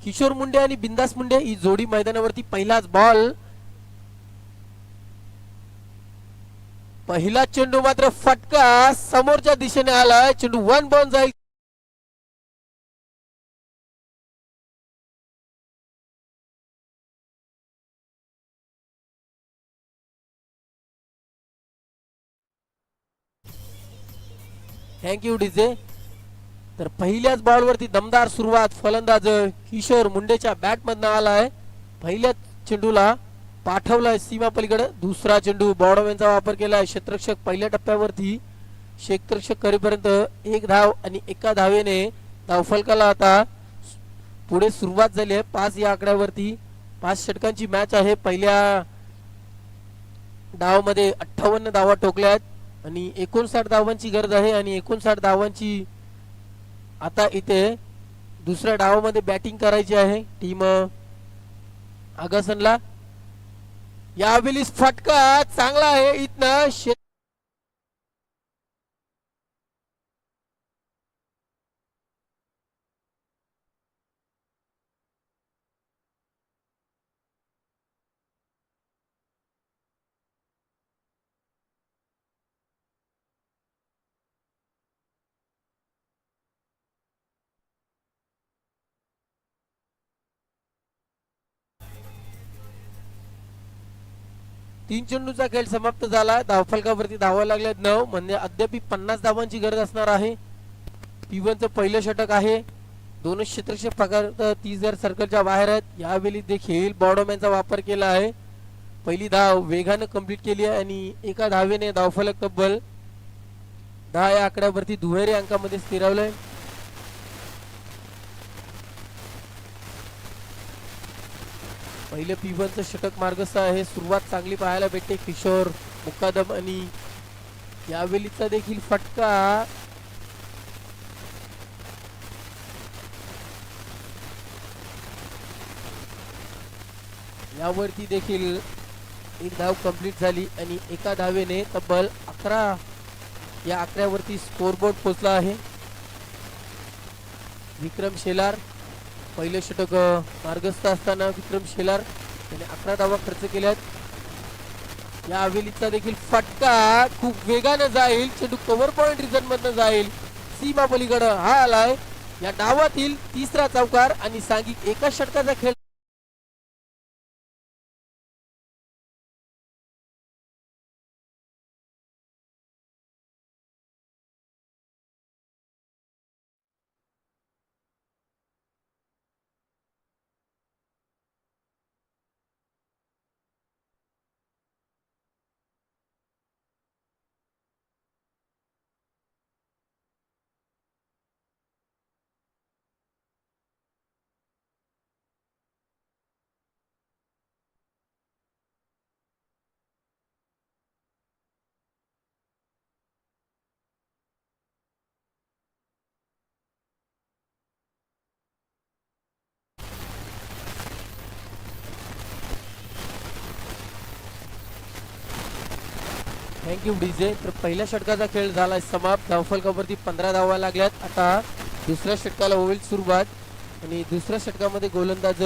किशोर मुंडे आणि बिंदास मुंडे ही जोडी मैदानावरती. पहिलाच बॉल, पहिला चेंडू मात्र फटका समोरच्या दिशेने आलाय. चेंडू वन बॉल जाईल. Thank you DJ. तर पहिल्याच बॉलवरती दमदार सुरुवात फलंदाज किशोर मुंडेच्या बॅट मधनं आलाय. पहिल्याच चेंडूला पाठवलाय सीमा पलीकडे. दुसरा चेंडू बॉडोमॅनचा वापर केलाय. क्षेत्ररक्षक पहिल्या टप्प्यावरती क्षेत्ररक्षक करेपर्यंत एक धाव आणि एका धावेने धावफलकाला आता पुढे सुरुवात झाली आहे. 5 या आकड्यावरती 5 षटकांची मॅच आहे. पहिल्या डावामध्ये 58 धावा ठोकल्यात आणि 59 धावांची गरज आहे. आणि 59 धावांची आता इथे दुसऱ्या डावामध्ये बॅटिंग करायची आहे टीम आगासनला. यावेळी फटका चांगला आहे इथनं. तीन चेंडूचा खेळ समाप्त झाला. धावफलकावरती धावा लागल्यात 9. म्हणजे अद्याप 50 धावांची गरज असणार आहे. P1चं पहिलं षटक आहे. दोनच क्षेत्ररक्षक पगार 30,000 सर्कलच्या बाहेर आहेत. यावेळी देखील बॉडोमॅनचा वापर केला आहे. पहिली धाव वेगानं कंप्लीट केली आहे आणि एका धावेने धावफलक तब्बल 10 या आकड्यावरती दुहेरी अंकामध्ये स्थिरावलंय. पहिले P1चं षटक मार्गस्थ आहे. सुरुवात चांगली पाहायला भेटते किशोर मुकादम आणि यावेळीचा देखील फटका यावरती देखील एक धाव कंप्लीट झाली आणि एका धावेने तब्बल 11 या आकड्यावरती स्कोरबोर्ड पोहोचला आहे. विक्रम शेलार पहिले षटक मार्गस्थ असताना विक्रम शेलार याने 11 धावा खर्च केल्यात. या हवेलीचा देखील फटका खूप वेगाने जाईल. चेंडू कव्हर पॉइंट रिझन मधनं जाईल. सीमा पलीकडे हा आलाय. या डावातील तिसरा चौकार आणि सांघिक एका षटकाचा खेळ. Thank you DJ. तर पहिल्या षटकाचा खेळ झाला समाप्त. धावफलकावरती 15 धावा लागल्यात. आता दुसऱ्या षटकाला होईल सुरुवात आणि दुसऱ्या षटकामध्ये गोलंदाज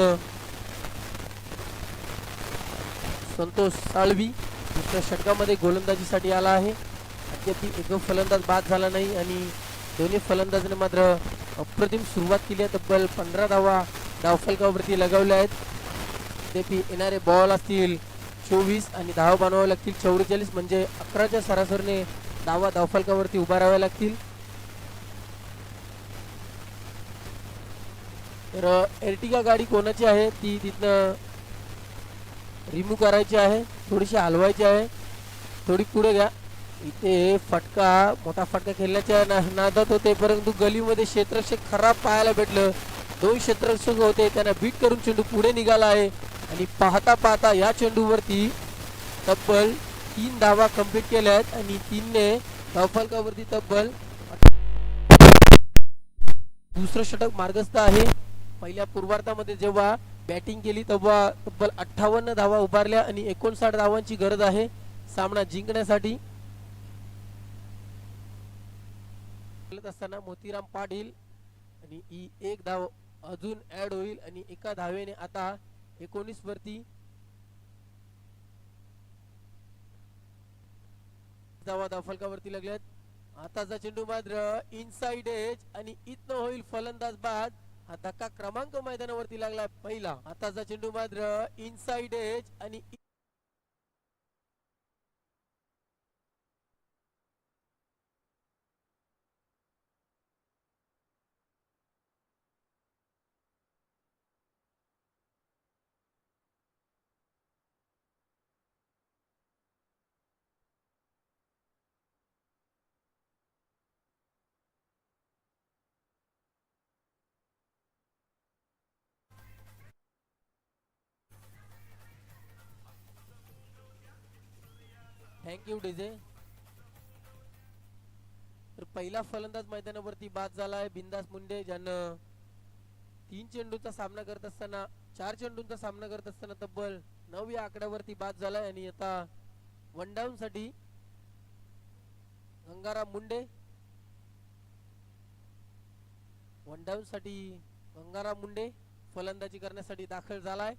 संतोष साळवी दुसऱ्या षटकामध्ये गोलंदाजीसाठी आला आहे. अद्याप एक फलंदाज बाद झाला नाही आणि दोन्ही फलंदाजांनी मात्र अप्रतिम सुरुवात केली आहे. तब्बल 15 धावा धावफलकावरती लगावल्या आहेत. अद्याप येणारे बॉल असतील 24 आणि धावा बनवाव्या लागतील 44. म्हणजे 11च्या सरासरीने धावा धावफलकावरती उभा राहाव्या लागतील. तर एर्टिगा गाडी कोणाची आहे ती तिथनं रिमूव्ह करायची आहे. थोडीशी हलवायची आहे. थोडी पुढे घ्या. इथे फटका मोठा फटका खेळण्याच्या नादात होते परंतु गलीमध्ये क्षेत्ररक्षक खराब पाहायला भेटलं. 2 क्षेत्ररक्षक होते त्यांना बीट करून चेंडू पुढे निघाला आहे आणि पाहता पाहता या चेंडूवरती तब्बल 3 धावा कंप्लीट केल्या आहेत आणि 3ने धावफलकावरती तब्बल दुसरं षटक मार्गस्थ आहे. पहिल्या पूर्वार्धामध्ये जेव्हा बॅटिंग केली तेव्हा तब्बल 58 धावा उभारल्या आणि 59 धावांची गरज आहे सामना जिंकण्यासाठी. असताना मोतीराम पाटील आणि ही एक धाव अजून ऍड होईल आणि एका धावेने आता 19 वरती धावा धावफलकावरती लागल्यात. आताचा चेंडू मात्र इनसाइड एज आणि इथनं होईल फलंदाज बाद. हा धक्का क्रमांक मैदानावरती लागला पहिला. आताचा चेंडू मात्र इनसाइड एज आणि थँक्यू डीजे. तर पहिला फलंदाज मैदानावरती बाद झाला आहे बिंदास मुंडे, ज्यानं 3 चेंडूंचा सामना करत असताना 4 चेंडूंचा सामना करत असताना तब्बल 9 या आकड्यावरती बाद झालाय. आणि आता वन डाऊन साठी गंगाराम मुंडे, वन डाऊन साठी गंगाराम मुंडे फलंदाजी करण्यासाठी दाखल झालाय.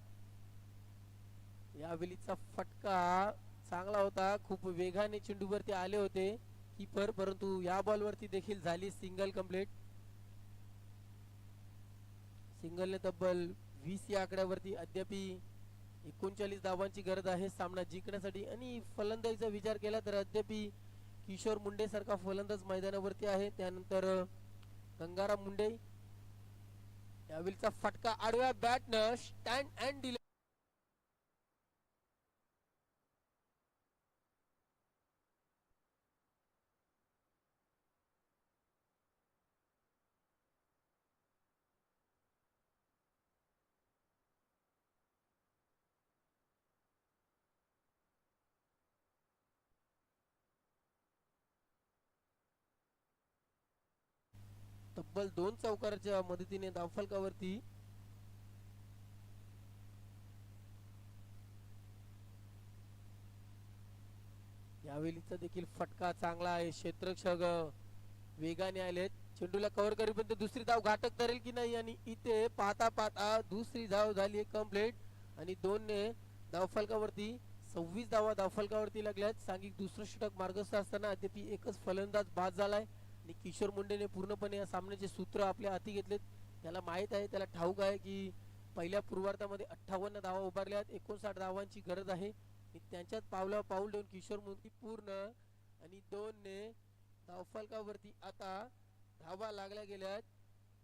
या वेळीचा फटका चांगला होता, खूप वेगाने चेंडूवरती आले होते कीपर, परंतु या बॉलवरती देखील झाली सिंगल कंप्लीट. सिंगलने तब्बल 20 या आकड्यावरती अद्याप 39 धावांची गरज आहे सामना जिंकण्यासाठी. आणि फलंदाजीचा विचार केला तर अद्याप किशोर मुंडे सारखा फलंदाज मैदानावरती आहे. त्यानंतर गंगाराम मुंडे. यावेळीचा फटका आडव्या बॅटनं स्टँड अँड दिला. तब्बल 2 चौकाराच्या मदतीने धावफलकावरती यावेळीचा देखील फटका चांगला आहे. क्षेत्ररक्षक वेगाने आलेत. चेंडूला कव्हर करेपर्यंत दुसरी धाव घातक ठरेल की नाही. आणि इथे पाहता पाहता दुसरी धाव झाली कंप्लीट. आणि 2 ने धावफलकावरती 26 धावा धावफलकावरती लागल्यात. सांघिक दुसरं षटक मार्गस्थ असताना अद्याप एकच फलंदाज बाद झालाय. आणि किशोर मुंडेने पूर्णपणे या सामन्याचे सूत्र आपल्या हाती घेतलेत. त्याला माहित आहे, त्याला ठाऊक आहे की पहिल्या पूर्वार्धामध्ये 58 धावा उभारल्यात, 59 धावांची गरज आहे. त्यांच्यात पावला पाऊल ठेवून किशोर मुंडे पूर्ण आणि 2 ने धावफलकावरती आता धावा लागल्या गेल्यात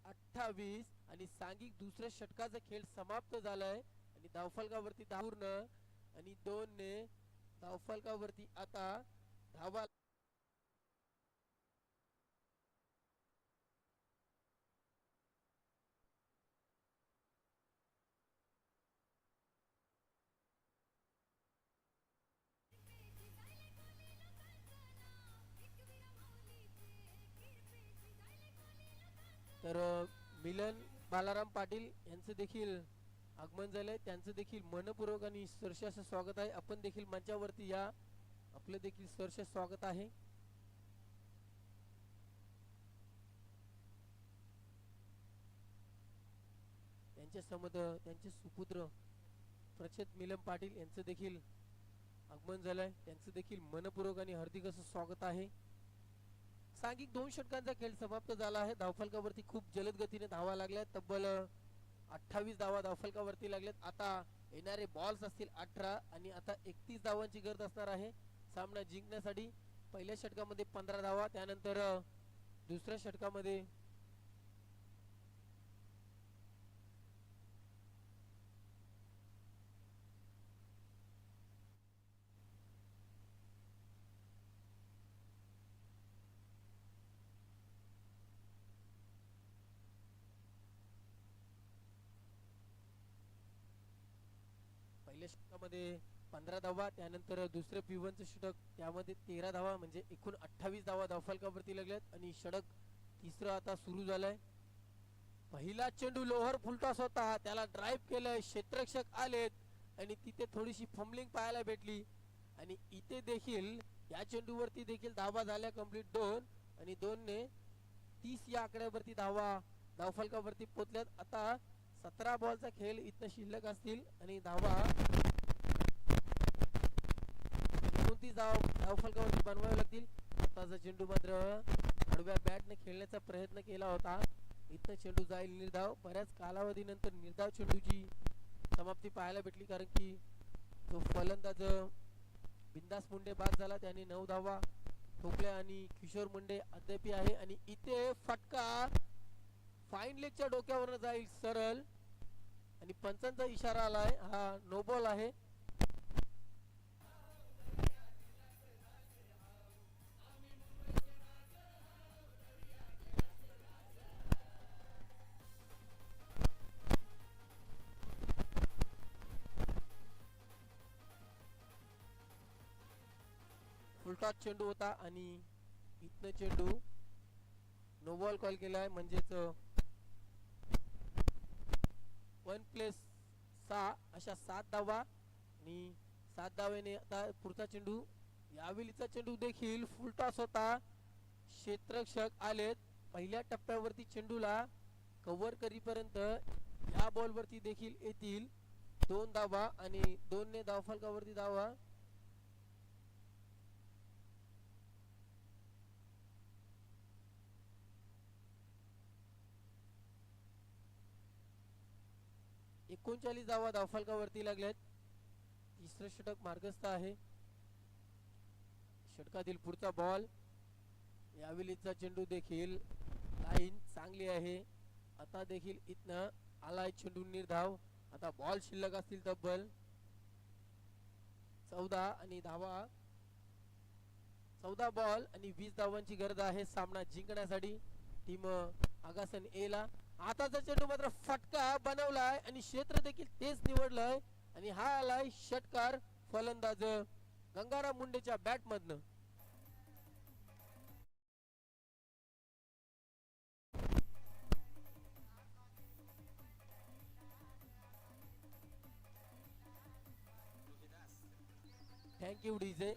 28. आणि सांघिक दुसऱ्या षटकाचा खेळ समाप्त झालाय. आणि धावफलकावरती पूर्ण आणि 2 ने धावफलकावरती आता धावा तर मिलन बालाराम पाटील यांचं देखील आगमन झालंय. त्यांचं देखील मनपूर्वक आणि सहर्ष असं स्वागत आहे. आपण देखील मंचावरती या, आपलं देखील सहर्ष स्वागत आहे. त्यांच्या समोर त्यांचे सुपुत्र प्रचेत मिलन पाटील यांचं देखील आगमन झालंय. त्यांचं देखील मनपूर्वक आणि हार्दिक असं स्वागत आहे. सांघिक 2 षटकांचा खेळ समाप्त झाला आहे. धावफलकावरती खूप जलद गतीने धावा लागल्यात. तब्बल 28 धावा धावफलकावरती लागल्यात. आता येणारे बॉल्स असतील 18 आणि आता 31 धावांची गरज असणार आहे सामना जिंकण्यासाठी. पहिल्या षटकामध्ये 15 धावा, त्यानंतर दुसऱ्या षटकामध्ये पहिल्या षटकामध्ये 15 धावा, त्यानंतर दुसरं पिवनचं षटक त्यामध्ये 13 धावा, म्हणजे एकूण 28 धावा धावफलकावरती लागल्यात. आणि षटक तिसरं आता सुरू झालंय. पहिला चेंडू लोहर फुलटॉस होता, त्याला ड्राईव्ह केलंय, क्षेत्ररक्षक आलेत आणि तिथे थोडीशी फंबलिंग पाहायला भेटली. आणि इथे देखील या चेंडूवरती देखील धावा झाल्या कंप्लीट 2 आणि 2 ने 30 या आकड्यावरती धावा धावफलकावरती पोहोचल्यात. आता 17 बॉलचा खेळ इथं शिल्लक असतील आणि धावा 29 धावफलकावरती बनवावे लागतील. आताचा चेंडू मात्र आडव्या बॅटने खेळण्याचा प्रयत्न केला होता. इथं चेंडू जाईल निर्धाव. बऱ्याच कालावधीनंतर निर्धाव चेंडूची समाप्ती पाहायला भेटली, कारण की जो फलंदाज बिंदास मुंडे बाद झाला त्याने 9 धावा ठोकल्या आणि किशोर मुंडे अद्याप आहे. आणि इथे फटका फाईन लेगच्या डोक्यावर जाईल सरळ आणि पंचांचा इशारा आलाय. हा नो बॉल आहे. फुलटॉस चेंडू होता आणि इथनं चेंडू नो बॉल कॉल केलाय. म्हणजेच 1+6 अशा 7 धावा आणि 7 धावेने आता पुढचा चेंडू. यावेळीचा चेंडू देखील फुलटॉस होता. क्षेत्ररक्षक आलेत. पहिल्या टप्प्यावरती चेंडूला कव्हर करीपर्यंत या बॉलवरती देखील येतील 2 धावा आणि 2 ने धावफलकावरती धावा. एकोणचाळीस धावा धावफलकावरती लागल्यात. तिसरं षटक मार्गस्थ आहे. षटकातील पुढचा बॉल. यावेळीचा चेंडू देखील लाईन चांगली आहे. आता देखील इथनं आलाय चेंडू निर्धाव. आता बॉल शिल्लक असतील तब्बल 14 आणि धावा 14 बॉल आणि 20 धावांची गरज आहे सामना जिंकण्यासाठी टीम आगासन ए ला. आताचा चेंडू मात्र फटका बनवलाय आणि क्षेत्र देखील तेच निवडलंय आणि हा आलाय षटकार फलंदाज गंगाराम मुंडेच्या बॅट मधनं. Thank you DJ.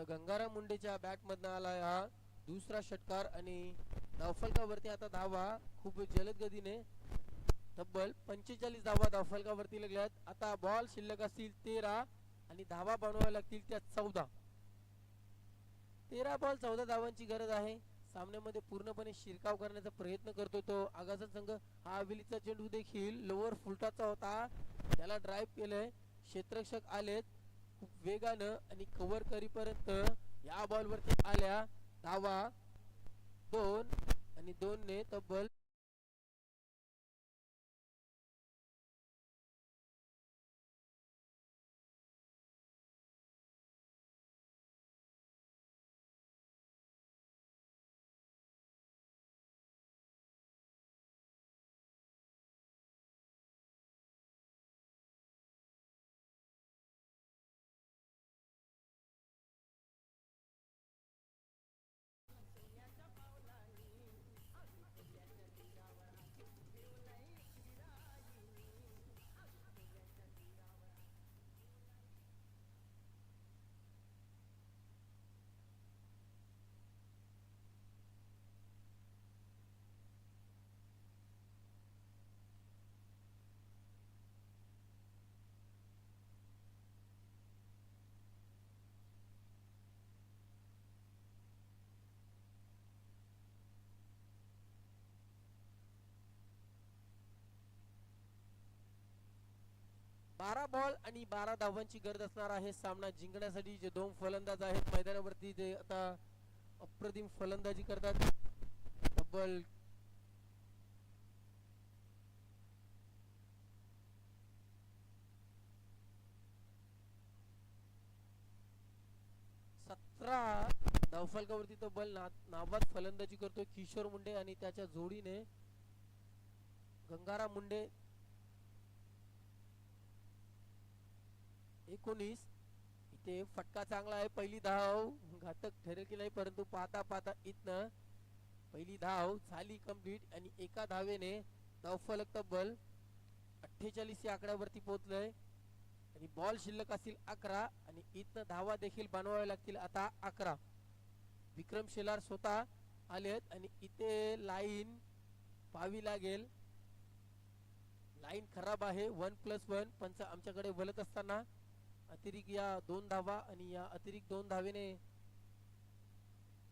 गंगाराम मुंडेच्या बॅट मधनं आलाय हा दुसरा षटकार आणि धावफलकावरती आता धावा खूप जलद गतीने तब्बल 45 धावा धावफलकावरती लागल्यात. आता बॉल शिल्लक असतील 13 आणि धावा बनवाव्या लागतील त्या 14. 13 बॉल 14 धावांची गरज आहे. सामन्यामध्ये पूर्णपणे शिरकाव करण्याचा प्रयत्न करतो तो आगासन संघ. हा हवेलीचा चेंडू देखील लोअर फुलटाचा होता. त्याला ड्राईव्ह केलंय. क्षेत्ररक्षक आलेत खूप वेगानं आणि कव्हर करीपर्यंत या बॉलवरती आल्या धावा 2 आणि 2 ने तब्बल 12 बॉल आणि 12 धावांची गरज असणार आहे सामना जिंकण्यासाठी. जे 2 फलंदाज आहेत मैदानावरती ते आता अप्रतिम फलंदाजी करतात. तब्बल 17 धावफलकावरती तब्बल नाबाद फलंदाजी करतोय किशोर मुंडे आणि त्याच्या जोडीने गंगाराम मुंडे. 19 इथे फटका चांगला आहे. पहिली धाव घातक ठरेल की नाही, परंतु पाहता पाहता इथनं पहिली धाव झाली कंप्लीट आणि एका धावेने धावफलक तब्बल 48 या आकड्यावरती पोहोचलंय आणि बॉल शिल्लक असतील 11 आणि इथनं धावा देखील बनवाव्या लागतील आता 11. विक्रम शेलार स्वतः आले आहेत आणि इथे लाईन पाहावी लागेल. लाईन खराब आहे. 1+1 पंच आमच्याकडे बोलत असताना अतिरिक्त या 2 धावा आणि या अतिरिक्त 2 धावेने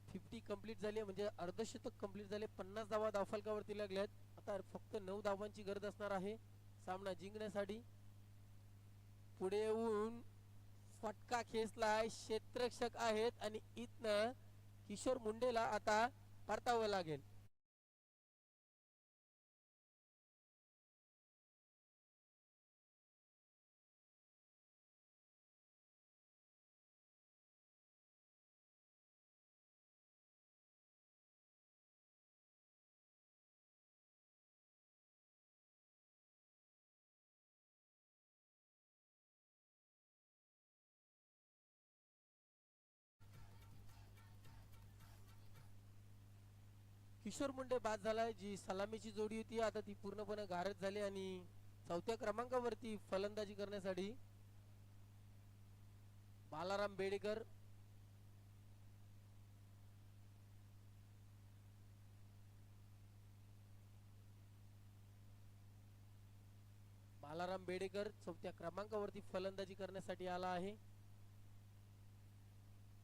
50 कंप्लीट झाली, म्हणजे अर्धशतक कंप्लीट झाले. 50 धावा धावफलकावरती लागल्यात. आता फक्त 9 धावांची गरज असणार आहे सामना जिंकण्यासाठी. पुढे येऊन फटका खेचलाय, क्षेत्ररक्षक आहेत आणि इथनं किशोर मुंडेला आता परतावं लागेल. किशोर मुंडे बाद झालाय. जी सलामीची जोडी होती आता ती पूर्णपणे गारद झाली आणि चौथ्या क्रमांकावरती फलंदाजी करण्यासाठी बालाराम बेडेकर चौथ्या क्रमांकावरती फलंदाजी करण्यासाठी आला आहे.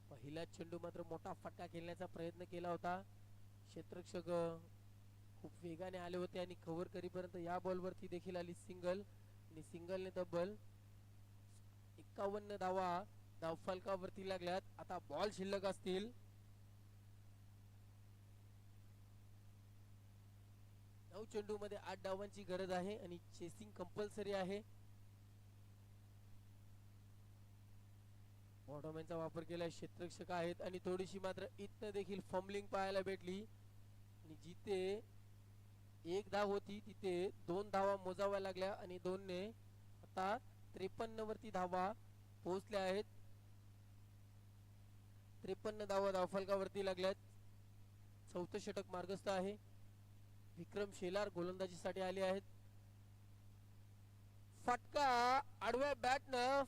पहिला चेंडू मात्र मोठा फटका खेळण्याचा प्रयत्न केला होता. क्षेत्ररक्षक खूप वेगाने आले होते आणि कव्हर करीपर्यंत या बॉलवरती देखील आली सिंगल आणि सिंगलने तब्बल 51 धावा धावफलकावरती लागल्यात. आता बॉल शिल्लक असतील 9 चेंडू मध्ये 8 धावांची गरज आहे आणि चेसिंग कंपल्सरी आहे. बॉटमॅनचा वापर केलाय. क्षेत्ररक्षक आहेत आणि थोडीशी मात्र इथनं देखील फंबलिंग पाहायला भेटली आणि जिथे 1 धाव होती तिथे 2 धावा मोजाव्या लागल्या आणि 2 ने आता 53 वरती धावा पोहोचल्या आहेत. 53 धावा धावफलकावरती लागल्यात. चौथं षटक मार्गस्थ आहे. विक्रम शेलार गोलंदाजीसाठी आले आहेत. फटका आडव्या बॅटनं